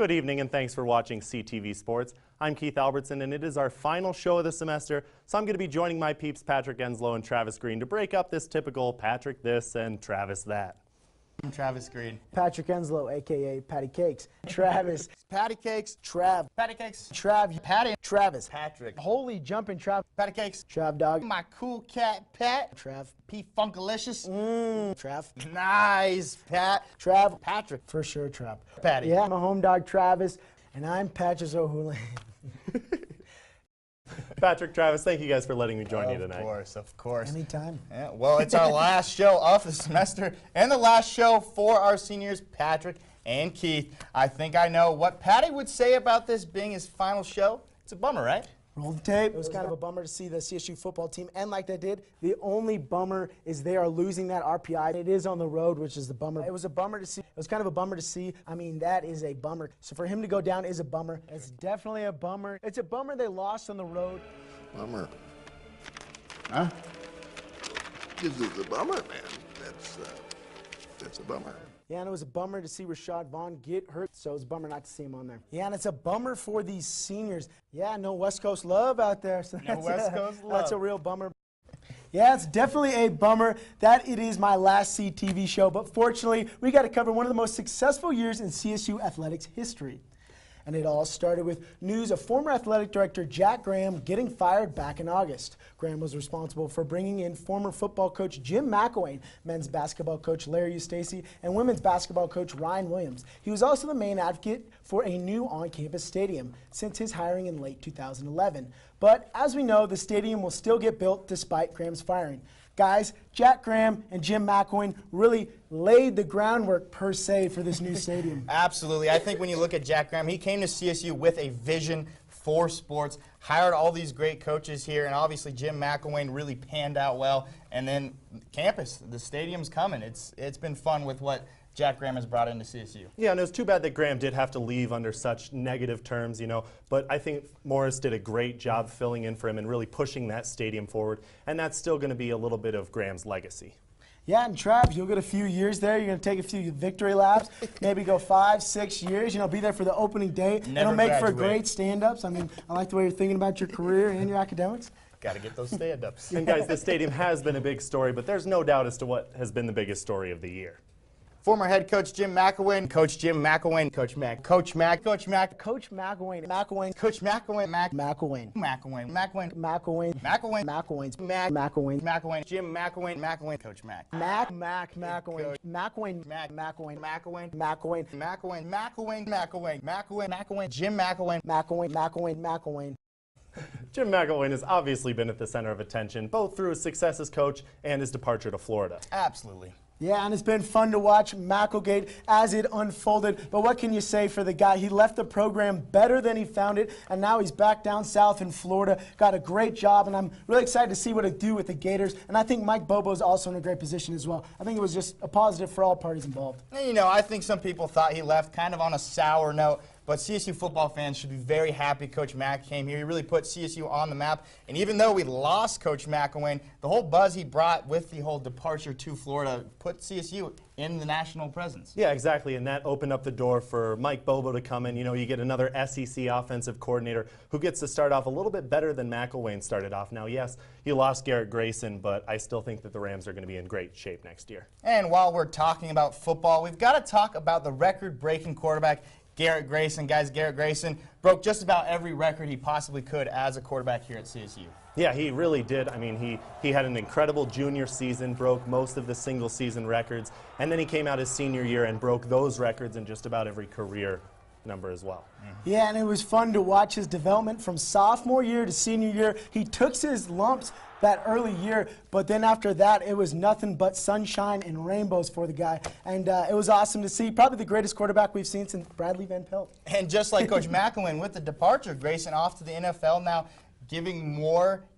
Good evening and thanks for watching CTV Sports. I'm Keith Albertson and it is our final show of the semester, so I'm going to be joining my peeps Patrick Enslow and Travis Green to break up this typical Patrick this and Travis that. I'm Travis Green. Patrick Enslow, a.k.a. Patty Cakes. Travis. Patty Cakes. Trav. Patty Cakes. Trav. Patty. Travis. Patrick. Holy jumping Trav. Patty Cakes. Trav dog. My cool cat, Pat. Trav. P Funkalicious. Trav. Nice, Pat. Trav. Patrick. For sure, Trav. Patty. Yeah, my home dog, Travis. And I'm Patches O'Houlihan. Patrick, Travis, thank you guys for letting me join you tonight. Of course. Anytime. Yeah, well, it's our last show of the semester and the last show for our seniors, Patrick and Keith. I think I know what Patty would say about this being his final show. It's a bummer, right? Roll the tape. It was kind of a bummer to see the CSU football team end like they did. The only bummer is they are losing that RPI. It is on the road, which is the bummer. It was a bummer to see. It was kind of a bummer to see. I mean, that is a bummer. So for him to go down is a bummer. It's definitely a bummer. It's a bummer they lost on the road. Bummer. Huh? This is a bummer, man. That's a bummer. Yeah, and it was a bummer to see Rashad Vaughn get hurt, so it was a bummer not to see him on there. Yeah, and it's a bummer for these seniors. Yeah, no West Coast love out there. So no West Coast love. That's a real bummer. Yeah, it's definitely a bummer that it is my last CTV show, but fortunately, we got to cover one of the most successful years in CSU athletics history. And it all started with news of former athletic director Jack Graham getting fired back in August. Graham was responsible for bringing in former football coach Jim McElwain, men's basketball coach Larry Eustace, and women's basketball coach Ryan Williams. He was also the main advocate for a new on-campus stadium since his hiring in late 2011. But as we know, the stadium will still get built despite Graham's firing. Guys, Jack Graham and Jim McElwain really laid the groundwork, per se, for this new stadium. Absolutely. I think when you look at Jack Graham, he came to CSU with a vision for sports, hired all these great coaches here, and obviously Jim McElwain really panned out well. And then campus, the stadium's coming. It's been fun with what Jack Graham has brought into CSU. Yeah, and it was too bad that Graham did have to leave under such negative terms, you know, but I think Morris did a great job filling in for him and really pushing that stadium forward, and that's still going to be a little bit of Graham's legacy. Yeah, and Trav, you'll get a few years there. You're going to take a few victory laps, maybe go 5, 6 years, you know, be there for the opening day. It'll make for great stand-ups. I mean, I like the way you're thinking about your career and your academics. Got to get those stand-ups. And guys, the stadium has been a big story, but there's no doubt as to what has been the biggest story of the year. Former head coach Jim McElwain, Coach Jim McElwain, Coach Mac, Coach Mac, Coach Mac, Coach McElwain, McElwain, Coach McElwain, Mac, McElwain, McElwain, McElwain, McElwain, McElwain, McElwain's Mac, McElwain, McElwain, Jim McElwain, McElwain, Coach Mac, McElwain, McElwain, Mac, McElwain, McElwain, McElwain, McElwain, McElwain, McElwain, Jim McElwain, McElwain. Jim McElwain has obviously been at the center of attention, both through his success as coach and his departure to Florida. Absolutely. Yeah, and it's been fun to watch McElgate as it unfolded. But what can you say for the guy? He left the program better than he found it, and now he's back down south in Florida. Got a great job, and I'm really excited to see what it do with the Gators. And I think Mike Bobo is also in a great position as well. I think it was just a positive for all parties involved. And, you know, I think some people thought he left kind of on a sour note. But CSU football fans should be very happy Coach Mack came here. He really put CSU on the map. And even though we lost Coach McElwain, the whole buzz he brought with the whole departure to Florida put CSU in the national presence. Yeah, exactly, and that opened up the door for Mike Bobo to come in. You know, you get another SEC offensive coordinator who gets to start off a little bit better than McElwain started off. Now, yes, you lost Garrett Grayson, but I still think that the Rams are going to be in great shape next year. And while we're talking about football, we've got to talk about the record-breaking quarterback, Garrett Grayson. Guys, Garrett Grayson broke just about every record he possibly could as a quarterback here at CSU. Yeah, he really did. I mean, he had an incredible junior season, broke most of the single-season records, and then he came out his senior year and broke those records in just about every career number as well. Yeah, and it was fun to watch his development from sophomore year to senior year. He took his lumps that early year, but then after that, it was nothing but sunshine and rainbows for the guy. And it was awesome to see. Probably the greatest quarterback we've seen since Bradley Van Pelt. And just like Coach McElwain with the departure, Grayson off to the NFL now, giving more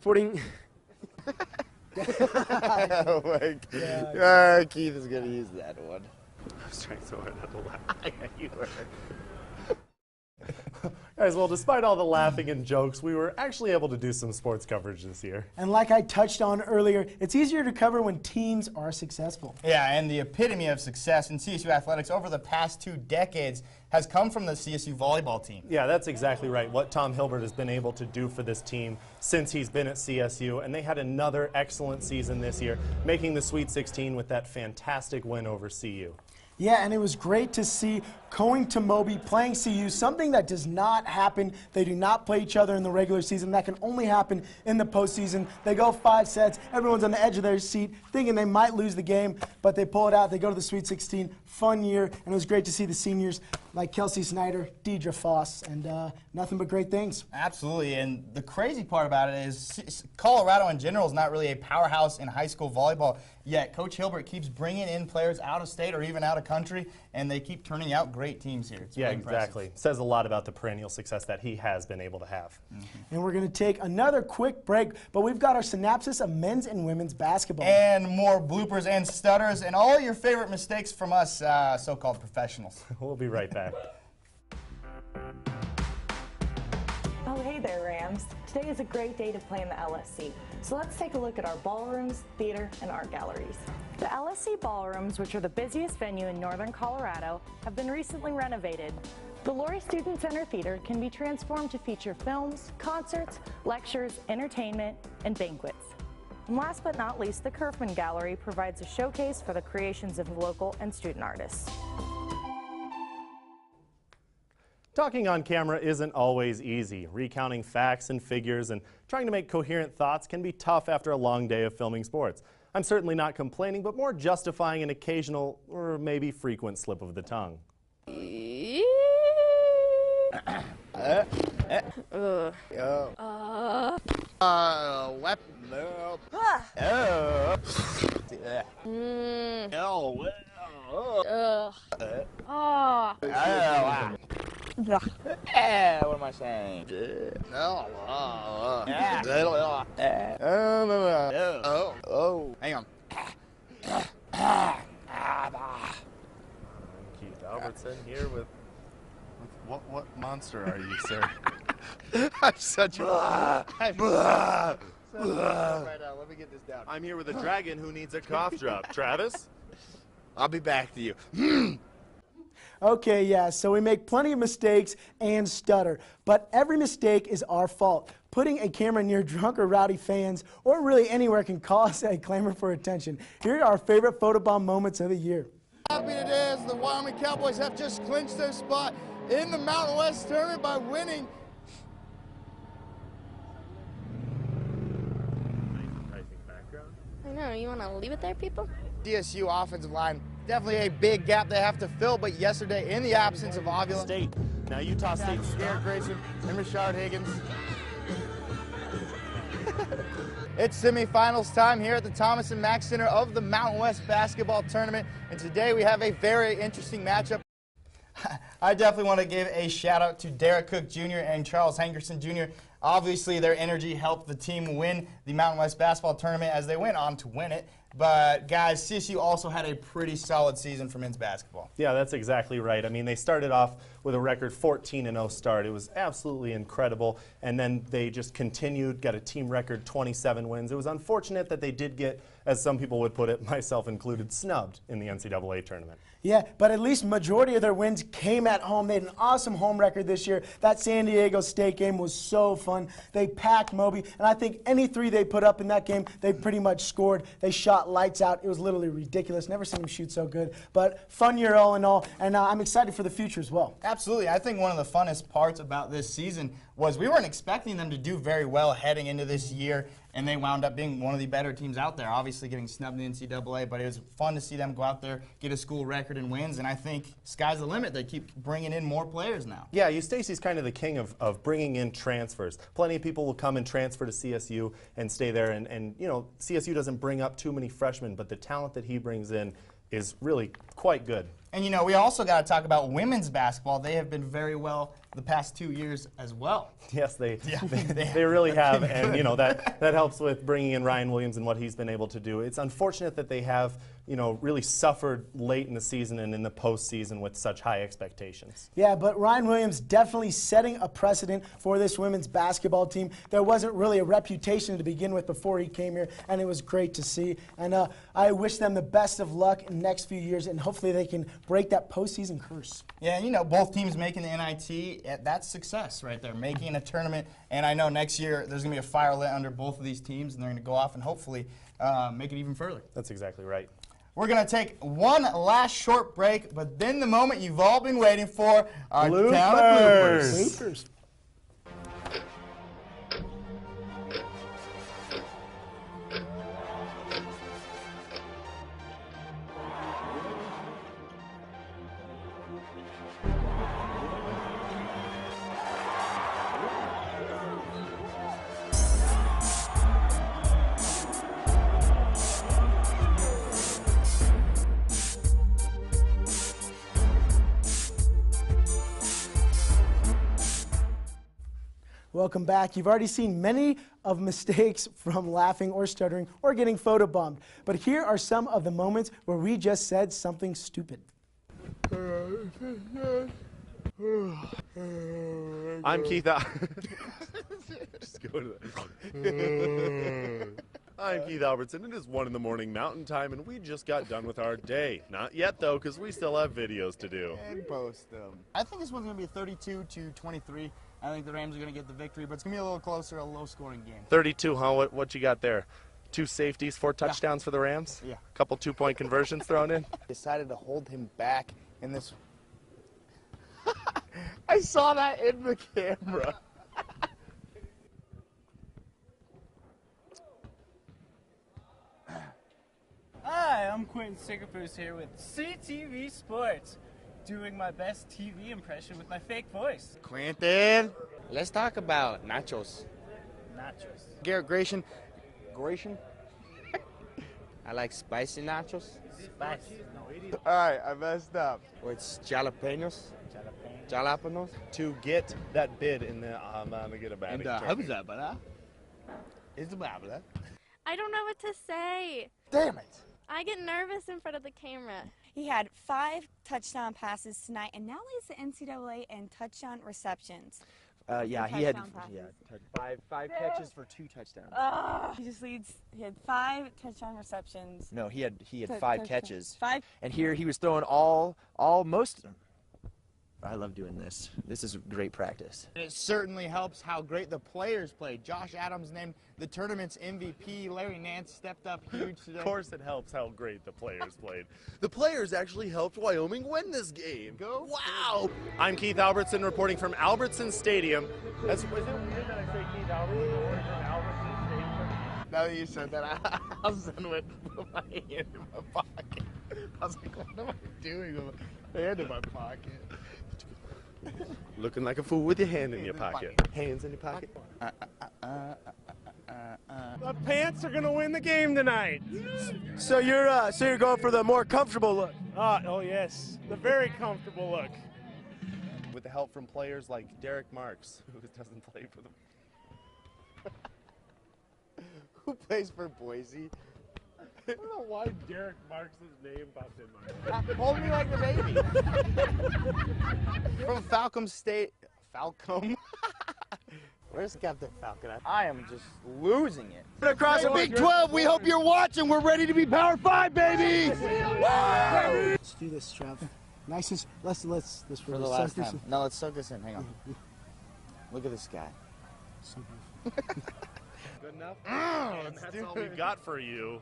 Reporting. Oh my God. Keith is going to use that one. I was trying so hard not to laugh. Yeah, you were. Guys, well, despite all the laughing and jokes, we were actually able to do some sports coverage this year. And like I touched on earlier, it's easier to cover when teams are successful. Yeah, and the epitome of success in CSU athletics over the past 2 decades has come from the CSU volleyball team. Yeah, that's exactly right. What Tom Hilbert has been able to do for this team since he's been at CSU, and they had another excellent season this year, making the Sweet 16 with that fantastic win over CU. Yeah, and it was great to see going to Moby, playing CU, something that does not happen. They do not play each other in the regular season. That can only happen in the postseason. They go 5 sets. Everyone's on the edge of their seat thinking they might lose the game, but they pull it out. They go to the Sweet 16. Fun year, and it was great to see the seniors like Kelsey Snyder, Deidre Foss, and nothing but great things. Absolutely, and the crazy part about it is Colorado in general is not really a powerhouse in high school volleyball, yet Coach Hilbert keeps bringing in players out of state or even out of country, and they keep turning out great teams here. It's really exactly. impressive. Says a lot about the perennial success that he has been able to have. And we're going to take another quick break, but we've got our synopsis of men's and women's basketball. And more bloopers and stutters and all your favorite mistakes from us so-called professionals. We'll be right back. Oh, hey there, Rams. Today is a great day to play in the LSC. So let's take a look at our ballrooms, theater, and art galleries. The LSC ballrooms, which are the busiest venue in northern Colorado, have been recently renovated. The Laurie Student Center Theater can be transformed to feature films, concerts, lectures, entertainment, and banquets. And last but not least, the Kerfman Gallery provides a showcase for the creations of local and student artists. Talking on camera isn't always easy. Recounting facts and figures and trying to make coherent thoughts can be tough after a long day of filming sports. I'm certainly not complaining, but more justifying an occasional or maybe frequent slip of the tongue. What am I saying? Hang on. Keith Albertson here with... What monster are you, sir? I'm such a... right now. Let me get this down. I'm here with a dragon who needs a cough drop. Travis? I'll be back to you. Okay, yeah, so we make plenty of mistakes and stutter, but every mistake is our fault. Putting a camera near drunk or rowdy fans, or really anywhere, can cause a clamor for attention. Here are our favorite photobomb moments of the year. Happy today as the Wyoming Cowboys have just clinched their spot in the Mountain West tournament by winning. I know, you want to leave it there, people? DSU offensive line, definitely a big gap they have to fill, but yesterday, in the absence of Ovula State. Now Utah State. Garrett Grayson and Rashard Higgins. It's semifinals time here at the Thomas and Mack Center of the Mountain West basketball tournament, and today we have a very interesting matchup. I definitely want to give a shout out to Derek Cook Jr. and Charles Hankerson Jr. Obviously, their energy helped the team win the Mountain West basketball tournament as they went on to win it. But, guys, CSU also had a pretty solid season for men's basketball. Yeah, that's exactly right. I mean, they started off with a record 14-0 start. It was absolutely incredible. And then they just continued, got a team record 27 wins. It was unfortunate that they did get, as some people would put it, myself included, snubbed in the NCAA tournament. Yeah, but at least majority of their wins came at home. They had an awesome home record this year. That San Diego State game was so fun. They packed Moby, and I think any three they put up in that game, they pretty much scored. They shot lights out. It was literally ridiculous. Never seen them shoot so good. But fun year all in all, and I'm excited for the future as well. Absolutely. I think one of the funnest parts about this season was we weren't expecting them to do very well heading into this year, and they wound up being one of the better teams out there, obviously getting snubbed in the NCAA, but it was fun to see them go out there, get a school record and wins, and I think sky's the limit. They keep bringing in more players now. Yeah, Eustace's kind of the king of bringing in transfers. Plenty of people will come and transfer to CSU and stay there, and you know, CSU doesn't bring up too many freshmen, but the talent that he brings in is really quite good. And, you know, we also got to talk about women's basketball. They have been very well the past 2 years as well. Yes, they really have, and you know that helps with bringing in Ryan Williams and what he's been able to do. It's unfortunate that they have, you know, really suffered late in the season and in the postseason with such high expectations. Yeah, but Ryan Williams definitely setting a precedent for this women's basketball team. There wasn't really a reputation to begin with before he came here, and it was great to see. And I wish them the best of luck in the next few years, and hopefully they can break that postseason curse. Yeah, you know, both teams making the NIT, that's success right there, making a tournament. And I know next year there's going to be a fire lit under both of these teams, and they're going to go off and hopefully make it even further. That's exactly right. We're going to take one last short break, but then the moment you've all been waiting for, our town of bloopers. Welcome back. You've already seen many of mistakes from laughing or stuttering or getting photobombed. But here are some of the moments where we just said something stupid. I'm Keith. Just go to that. I'm Keith Albertson. It is 1 in the morning Mountain Time, and we just got done with our day. Not yet, though, because we still have videos to do. And post them. I think this one's going to be 32-23. I think the Rams are going to get the victory, but it's going to be a little closer, a low-scoring game. 32, huh? What you got there? 2 safeties, 4 touchdowns for the Rams? Yeah. A couple 2-point conversions thrown in? Decided to hold him back in this. I saw that in the camera. Hi, I'm Quentin Sigapoos here with CTV Sports, doing my best TV impression with my fake voice. Quentin, let's talk about nachos. Nachos. Garrett Grayson. I like spicy nachos. Spicy. All right, I messed up. Or it's jalapenos. Jalapenos. To get that bid in the I'm gonna get a bad I don't know what to say. Damn it. I get nervous in front of the camera. He had 5 touchdown passes tonight, and now leads the NCAA in touchdown receptions. Yeah, he had five catches for 2 touchdowns. He just leads. He had 5 touchdown receptions. No, he had 5 catches. 5. And here he was throwing most of them. I love doing this. This is great practice. It certainly helps how great the players played. Josh Adams named the tournament's MVP. Larry Nance stepped up huge today. Of course it helps how great the players played. The players actually helped Wyoming win this game. Go. Wow! I'm Keith Albertson reporting from Albertson Stadium. Was it weird that I say Keith Albertson reporting from Albertson Stadium? Now that you said that, I was done with my hand in my pocket. I was like, what am I doing with my hand in my pocket? Looking like a fool with your hand in your pocket. Hands in your pocket. The Pants are gonna win the game tonight. So you're going for the more comfortable look. Oh yes, the very comfortable look. With the help from players like Derek Marks, who doesn't play for them. Who plays for Boise? I don't know why Derek Marks' name popped in my head. Hold me like the baby. From Falcom State. Falcom? Where's Captain Falcon? I am just losing it. Across the Big 12, we hope you're watching. We're ready to be Power 5, baby! Let's do this, Trev. Nicest. Let's For the last time. No, let's soak this in. Hang on. Look at this guy. Good enough? And that's all we've got for you.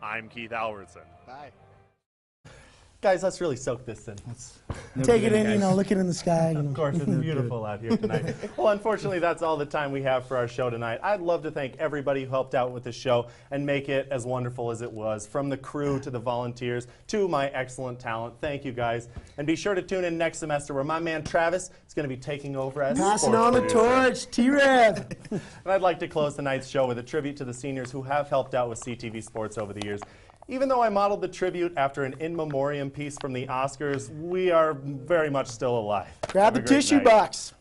I'm Keith Albertson. Bye. Guys, let's really soak this in. Take it in, you know, look it in the sky. You know. Of course, it's beautiful out here tonight. Well, unfortunately, that's all the time we have for our show tonight. I'd love to thank everybody who helped out with the show and make it as wonderful as it was, from the crew to the volunteers to my excellent talent. Thank you, guys. And be sure to tune in next semester where my man Travis is going to be taking over as Passing sports on the producer. torch, T-Rev. And I'd like to close tonight's show with a tribute to the seniors who have helped out with CTV Sports over the years. Even though I modeled the tribute after an in memoriam piece from the Oscars, we are very much still alive. Grab Have the a great tissue night. box.